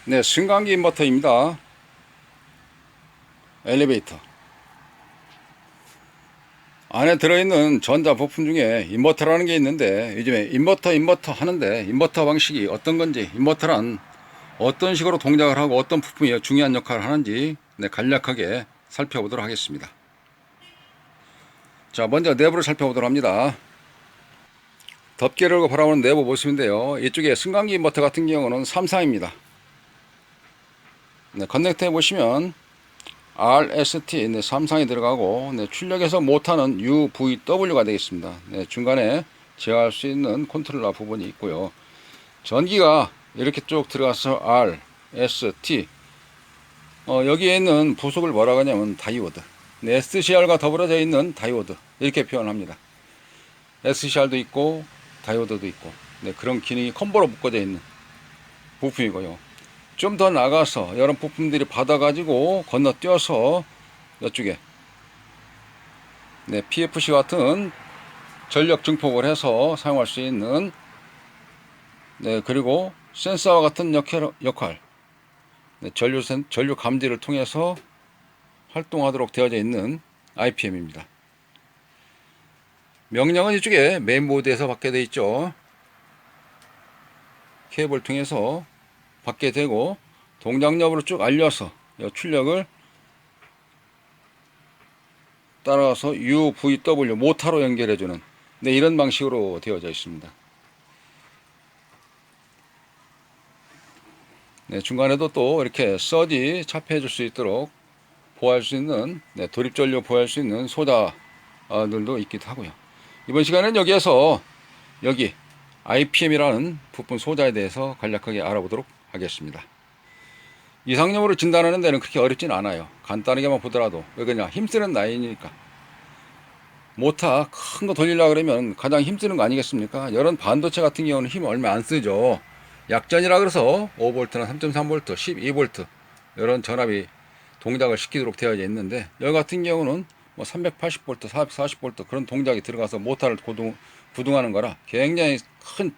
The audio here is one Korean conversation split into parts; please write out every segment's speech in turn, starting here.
네, 승강기 인버터입니다. 엘리베이터. 안에 들어있는 전자 부품 중에 인버터라는 게 있는데, 요즘에 인버터 하는데, 인버터 방식이 어떤 건지, 인버터란 어떤 식으로 동작을 하고 어떤 부품이 중요한 역할을 하는지, 네, 간략하게 살펴보도록 하겠습니다. 자, 먼저 내부를 살펴보도록 합니다. 덮개를 열고 바라보는 내부 모습인데요. 이쪽에 승강기 인버터 같은 경우는 삼상입니다. 네, 커넥터에 보시면 RST, 네, 삼상이 들어가고, 네, 출력해서 못하는 UVW가 되겠습니다. 네, 중간에 제어할 수 있는 컨트롤러 부분이 있고요. 전기가 이렇게 쭉 들어가서 RST, 여기에 있는 부속을 뭐라고 하냐면 다이오드, 네, SCR과 더불어져 있는 다이오드, 이렇게 표현합니다. SCR도 있고 다이오드도 있고, 네, 그런 기능이 콤보로 묶어져 있는 부품이고요. 좀 더 나가서 이런 부품들이 받아가지고 건너뛰어서 이쪽에, 네, PFC 같은 전력 증폭을 해서 사용할 수 있는, 네, 그리고 센서와 같은 역할, 네, 전류 감지를 통해서 활동하도록 되어져 있는 IPM입니다. 명령은 이쪽에 메인보드에서 받게 되어 있죠. 케이블 통해서 받게 되고, 동작 여부를 쭉 알려서 출력을 따라가서 UVW 모터로 연결해주는, 네, 이런 방식으로 되어져 있습니다. 네, 중간에도 또 이렇게 서지 차폐해 줄 수 있도록 보호할 수 있는, 네, 돌입전류 보호할 수 있는 소다들도 있기도 하고요. 이번 시간에는 여기에서 여기 IPM이라는 부품 소자에 대해서 간략하게 알아보도록 하겠습니다. 이상용으로 진단하는 데는 그렇게 어렵진 않아요. 간단하게만 보더라도, 왜 그러냐, 힘쓰는 나이니까. 모터 큰 거 돌리려고 그러면 가장 힘쓰는 거 아니겠습니까? 이런 반도체 같은 경우는 힘 얼마 안 쓰죠. 약전이라 그래서 5V나 3.3V, 12V 이런 전압이 동작을 시키도록 되어져 있는데, 여기 같은 경우는 뭐 380V, 440V 그런 동작이 들어가서 모터를 구동하는 거라 굉장히 큰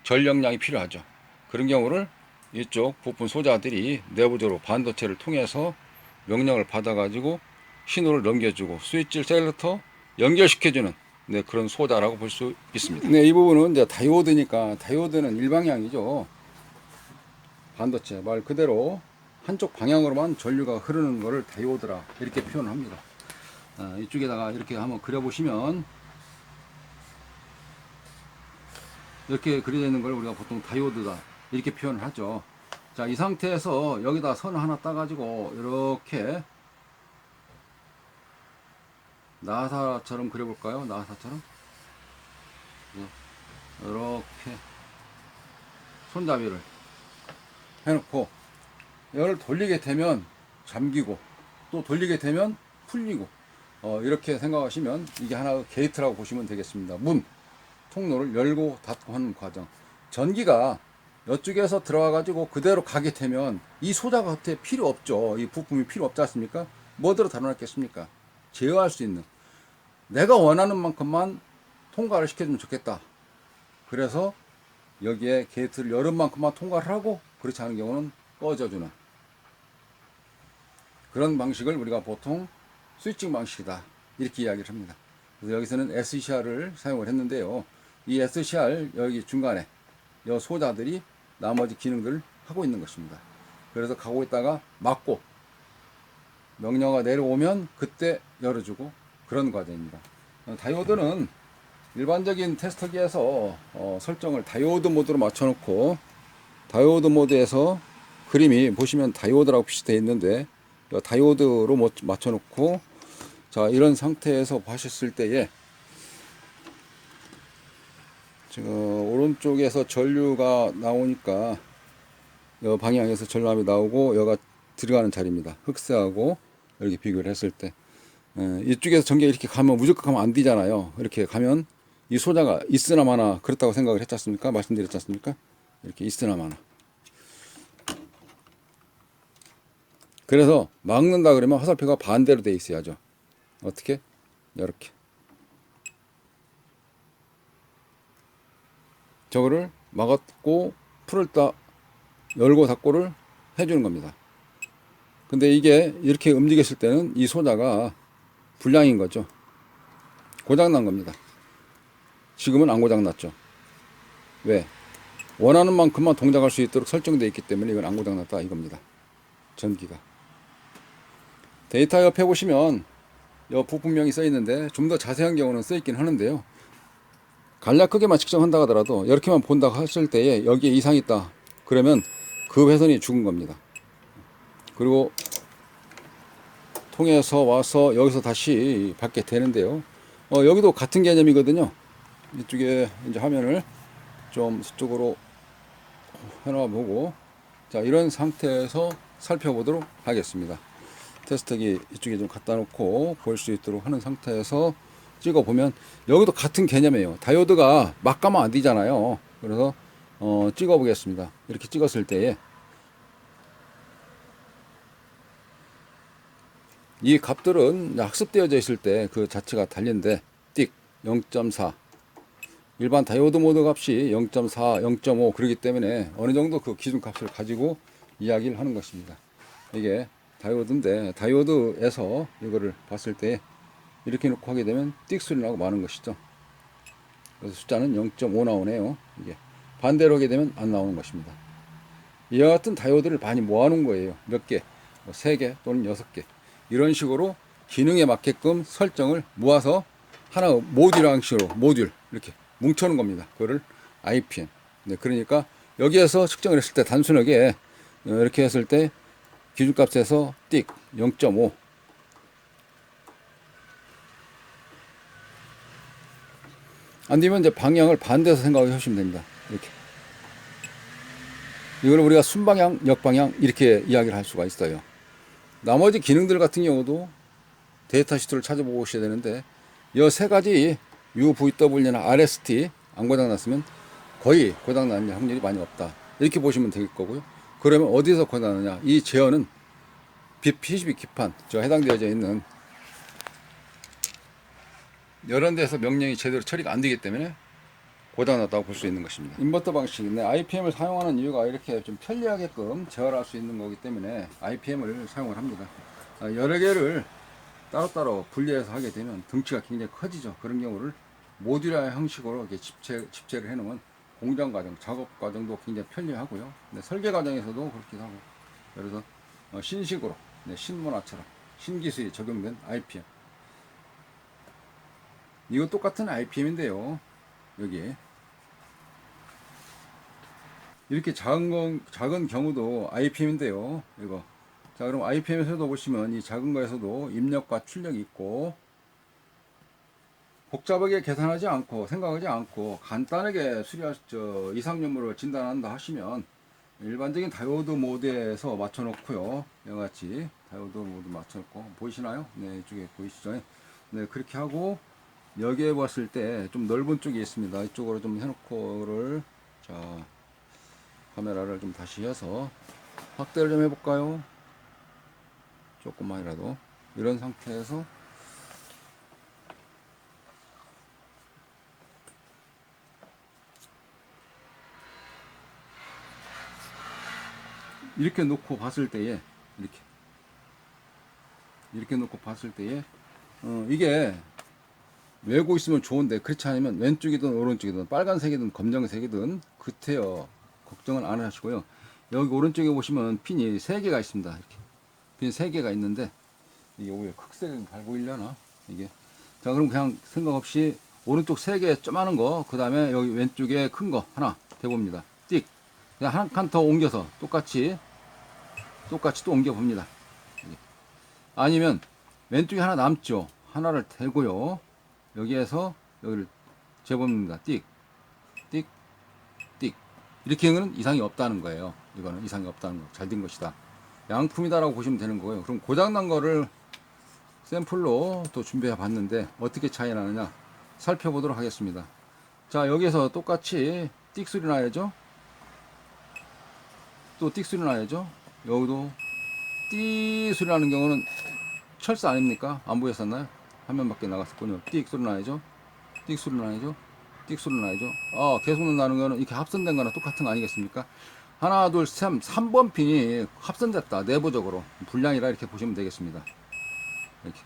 전력량이 필요하죠. 그런 경우를 이쪽 부품 소자들이 내부적으로 반도체를 통해서 명령을 받아가지고 신호를 넘겨주고 스위치 셀렉터 연결시켜주는, 네, 그런 소자라고 볼 수 있습니다. 네, 이 부분은 이제 다이오드니까, 다이오드는 일방향이죠. 반도체 말 그대로 한쪽 방향으로만 전류가 흐르는 것을 다이오드라 이렇게 표현합니다. 이쪽에다가 이렇게 한번 그려보시면, 이렇게 그려져 있는 걸 우리가 보통 다이오드다 이렇게 표현을 하죠. 자, 이 상태에서 여기다 선을 하나 따가지고 이렇게 나사처럼 그려볼까요? 나사처럼 이렇게 손잡이를 해놓고, 이걸 돌리게 되면 잠기고 또 돌리게 되면 풀리고, 이렇게 생각하시면 이게 하나의 게이트라고 보시면 되겠습니다. 문, 통로를 열고 닫고 하는 과정. 전기가 이쪽에서 들어와 가지고 그대로 가게 되면 이 소자 겉에 필요 없죠. 이 부품이 필요 없지 않습니까? 뭐대로 달아놨겠습니까? 제어할 수 있는, 내가 원하는 만큼만 통과를 시켜주면 좋겠다. 그래서 여기에 게이트를 열은 만큼만 통과를 하고, 그렇지 않은 경우는 꺼져주는 그런 방식을 우리가 보통 스위칭 방식이다 이렇게 이야기를 합니다. 그래서 여기서는 SCR을 사용을 했는데요. 이 SCR 여기 중간에 이 소자들이 나머지 기능들을 하고 있는 것입니다. 그래서 가고 있다가 막고 명령어가 내려오면 그때 열어주고, 그런 과정입니다. 다이오드는 일반적인 테스터기에서 설정을 다이오드 모드로 맞춰놓고, 다이오드 모드에서 그림이 보시면 다이오드라고 표시되어 있는데, 다이오드로 맞춰놓고, 자, 이런 상태에서 보셨을 때에 지금 오른쪽에서 전류가 나오니까 이 방향에서 전압이 나오고 여기가 들어가는 자리입니다. 흑색하고 이렇게 비교를 했을 때, 이쪽에서 전기가 이렇게 가면 무조건 가면 안 되잖아요. 이렇게 가면 이 소자가 있으나 마나 그렇다고 생각을 했지 않습니까? 말씀드렸지 않습니까? 이렇게 있으나 마나. 그래서 막는다 그러면 화살표가 반대로 돼 있어야죠. 어떻게? 이렇게. 저거를 막았고 풀을 열고 닫고를 해주는 겁니다. 근데 이게 이렇게 움직였을 때는 이 소다가 불량인 거죠. 고장난 겁니다. 지금은 안 고장났죠. 왜? 원하는 만큼만 동작할 수 있도록 설정되어 있기 때문에 이건 안 고장났다 이겁니다. 전기가. 데이터 옆에 보시면 이 부품명이 써 있는데 좀 더 자세한 경우는 써 있긴 하는데요. 간략 크게만 측정한다 하더라도 이렇게만 본다고 했을 때에 여기에 이상이 있다 그러면 그 회선이 죽은 겁니다. 그리고 통해서 와서 여기서 다시 받게 되는데요. 여기도 같은 개념이거든요. 이쪽에 이제 화면을 좀 수쪽으로 해놔보고, 자, 이런 상태에서 살펴보도록 하겠습니다. 테스트기 이쪽에 좀 갖다 놓고 볼 수 있도록 하는 상태에서 찍어 보면 여기도 같은 개념이에요. 다이오드가 막 가면 안 되잖아요. 그래서 찍어 보겠습니다. 이렇게 찍었을 때에 이 값들은 학습되어져 있을 때 그 자체가 달린데 띡 0.4 일반 다이오드 모드 값이 0.4, 0.5 그러기 때문에 어느 정도 그 기준 값을 가지고 이야기를 하는 것입니다. 이게 다이오드인데 다이오드에서 이거를 봤을 때 이렇게 놓고 하게 되면 띡 소리 나고 마는 것이죠. 그래서 숫자는 0.5 나오네요. 이게 반대로 하게 되면 안 나오는 것입니다. 이와 같은 다이오드를 많이 모아놓은 거예요. 몇 개, 뭐 3개 또는 6개 이런 식으로 기능에 맞게끔 설정을 모아서 하나 모듈 형식으로 모듈 이렇게 뭉쳐놓은 겁니다. 그거를 IPM. 네, 그러니까 여기에서 측정을 했을 때 단순하게 이렇게 했을 때 기준값에서 띡 0.5 안되면 이제 방향을 반대해서 생각해 주시면 됩니다. 이렇게 이걸 우리가 순방향, 역방향 이렇게 이야기를 할 수가 있어요. 나머지 기능들 같은 경우도 데이터 시트를 찾아보고 오셔야 되는데 이 세 가지 UVW나 RST 안 고장났으면 거의 고장나는 확률이 많이 없다 이렇게 보시면 될 거고요. 그러면 어디서 고장나느냐, 이 제어는 PCB 기판 저 해당되어져 있는 이런 데서 명령이 제대로 처리가 안 되기 때문에 고장났다고 볼 수 있는 것입니다. 인버터 방식인데 IPM을 사용하는 이유가 이렇게 좀 편리하게끔 제어를 할 수 있는 거기 때문에 IPM을 사용을 합니다. 여러 개를 따로따로 분리해서 하게 되면 덩치가 굉장히 커지죠. 그런 경우를 모듈화 형식으로 이렇게 집체를 해놓으면 공정 과정, 작업 과정도 굉장히 편리하고요. 네, 설계 과정에서도 그렇기도 하고. 그래서 신식으로, 네, 신문화처럼 신기술이 적용된 IPM. 이거 똑같은 IPM인데요. 여기 이렇게 작은 경우도 IPM인데요. 이거. 자, 그럼 IPM에서도 보시면 이 작은 거에서도 입력과 출력이 있고, 복잡하게 계산하지 않고 생각하지 않고 간단하게 이상연물을 진단한다 하시면 일반적인 다이오드 모드에서 맞춰놓고요. 이같이 다이오드 모드 맞춰놓고 보이시나요? 네, 이쪽에 보이시죠? 네, 그렇게 하고 여기에 봤을 때 좀 넓은 쪽이 있습니다. 이쪽으로 좀 해놓고를, 자, 카메라를 좀 다시 해서 확대를 좀 해볼까요? 조금만이라도 이런 상태에서 이렇게 놓고 봤을 때에 이렇게 놓고 봤을 때에 이게 외고 있으면 좋은데 그렇지 않으면 왼쪽이든 오른쪽이든 빨간색이든 검정색이든 그때요 걱정은 안 하시고요. 여기 오른쪽에 보시면 핀이 3개가 있습니다. 이렇게 핀 3개가 있는데 이게 왜 흑색은 잘 보이려나 이게. 자, 그럼 그냥 생각 없이 오른쪽 3개 조그마한 거, 그 다음에 여기 왼쪽에 큰 거 하나 대봅니다. 띡 그냥 한 칸 더 옮겨서 똑같이 또 옮겨 봅니다. 아니면 왼쪽에 하나 남죠. 하나를 대고요. 여기에서 여기를 재봅니다. 띡 띡 띡 이렇게 하면 이상이 없다는 거예요. 이거는 이상이 없다는 거, 잘 된 것이다, 양품이다라고 보시면 되는 거예요. 그럼 고장난 거를 샘플로 또 준비해 봤는데 어떻게 차이 나느냐 살펴보도록 하겠습니다. 자, 여기에서 똑같이 띡 소리 나야죠. 또 띡 소리 나야죠. 여기도 띡 소리 나는 경우는 철사 아닙니까? 안 보였었나요? 화면밖에 나갔었군요. 띡 소리 나야죠. 띡 소리 나야죠. 띡 소리 나야죠. 계속 나는 거는 이렇게 합선된 거나 똑같은 거 아니겠습니까? 하나, 둘, 셋, 3번 핀이 합선됐다. 내부적으로. 불량이라 이렇게 보시면 되겠습니다. 이렇게.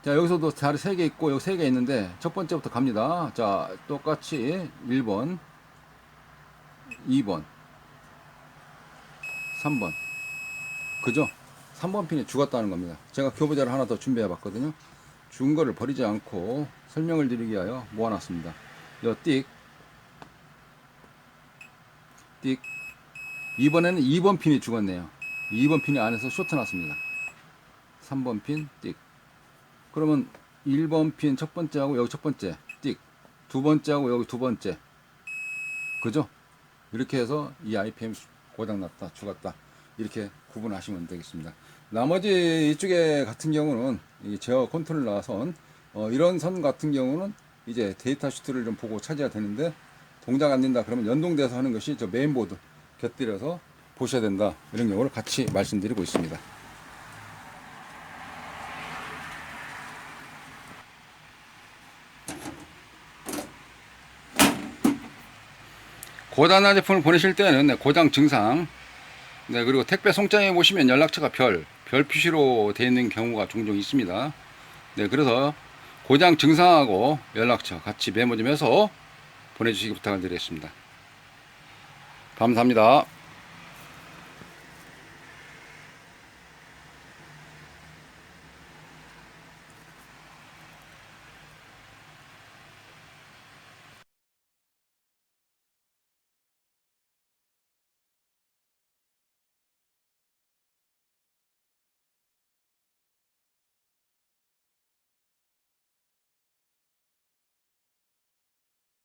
자, 여기서도 자리 3개 있고, 여기 3개 있는데, 첫 번째부터 갑니다. 자, 똑같이 1번, 2번, 3번. 그죠? 3번 핀이 죽었다는 겁니다. 제가 교보자를 하나 더 준비해 봤거든요. 죽은 거를 버리지 않고 설명을 드리기 위하여 모아놨습니다. 요 띡, 띡. 이번에는 2번 핀이 죽었네요. 2번 핀이 안에서 쇼트 났습니다. 3번 핀, 띡. 그러면 1번 핀 첫 번째하고 여기 첫 번째, 띡. 두 번째하고 여기 두 번째. 그죠? 이렇게 해서 이 IPM 고장났다, 죽었다. 이렇게 구분하시면 되겠습니다. 나머지 이쪽에 같은 경우는 이 제어 컨트롤러 선, 이런 선 같은 경우는 이제 데이터 시트를 좀 보고 찾아야 되는데 동작 안 된다 그러면 연동돼서 하는 것이 저 메인보드 곁들여서 보셔야 된다. 이런 경우를 같이 말씀드리고 있습니다. 고장난 제품을 보내실 때는 고장 증상, 그리고 택배 송장에 보시면 연락처가 별 표시로 되어 있는 경우가 종종 있습니다. 그래서 고장 증상하고 연락처 같이 메모 좀 해서 보내주시기 부탁을 드리겠습니다. 감사합니다.